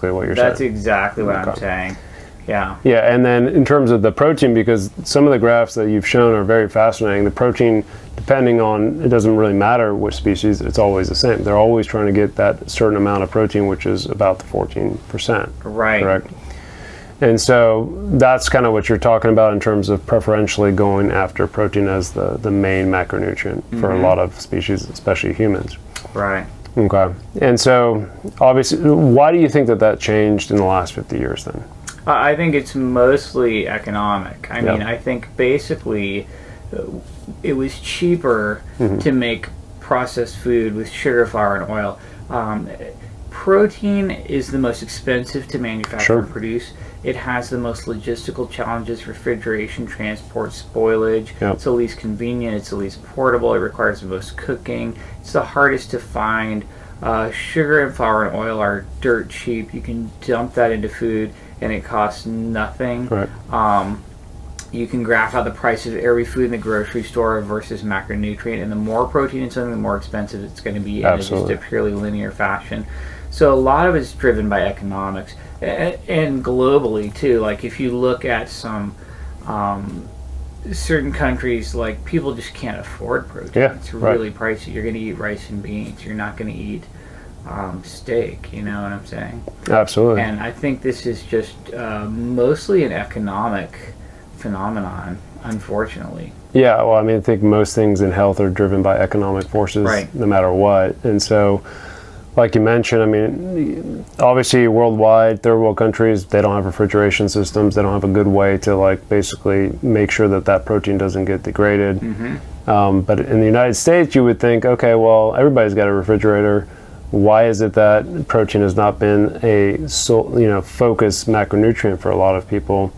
exactly what you're saying. That's exactly what I'm saying. Yeah. Yeah, and then in terms of the protein, because some of the graphs that you've shown are very fascinating, the protein, depending on, it doesn't really matter which species, it's always the same. They're always trying to get that certain amount of protein, which is about the 14%. Right. Correct? And so that's kind of what you're talking about in terms of preferentially going after protein as the main macronutrient for a lot of species, especially humans. Right. Okay. And so, obviously, why do you think that changed in the last 50 years then? I think it's mostly economic. I mean, I think basically it was cheaper to make processed food with sugar, flour, and oil. Protein is the most expensive to manufacture and produce. It has the most logistical challenges: refrigeration, transport, spoilage. It's the least convenient. It's the least portable. It requires the most cooking. It's the hardest to find. Sugar and flour and oil are dirt cheap. You can dump that into food and it costs nothing. Right. You can graph out the price of every food in the grocery store versus macronutrient, and the more protein in something, the more expensive it's going to be in just a purely linear fashion. So a lot of it's driven by economics, and globally too. Like if you look at some certain countries, like people just can't afford protein. It's really pricey. You're going to eat rice and beans. You're not going to eat steak. You know what I'm saying? Absolutely. And I think this is just mostly an economic phenomenon, unfortunately. Yeah, well, I mean, I think most things in health are driven by economic forces, no matter what. And so, like you mentioned, I mean, obviously worldwide, third world countries, they don't have refrigeration systems. They don't have a good way to like basically make sure that protein doesn't get degraded. But in the United States, you would think, okay, well, everybody's got a refrigerator. Why is it that protein has not been a focused macronutrient for a lot of people?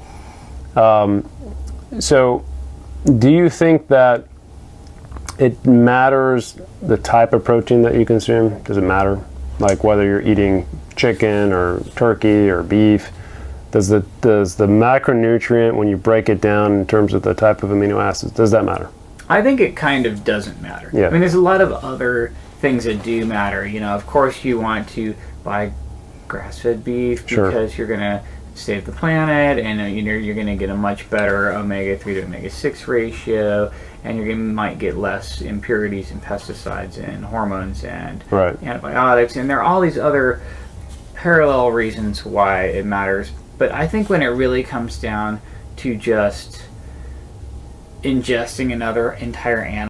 So do you think that it matters the type of protein that you consume? Does it matter? Like whether you're eating chicken or turkey or beef, does the macronutrient, when you break it down in terms of the type of amino acids, does that matter? I think it kind of doesn't matter. I mean, there's a lot of other things that do matter. You know, of course you want to buy grass-fed beef because you're going to save the planet, and you're going to get a much better omega-3 to omega-6 ratio, and you might get less impurities and pesticides and hormones and antibiotics, and there are all these other parallel reasons why it matters. But I think when it really comes down to just ingesting another entire animal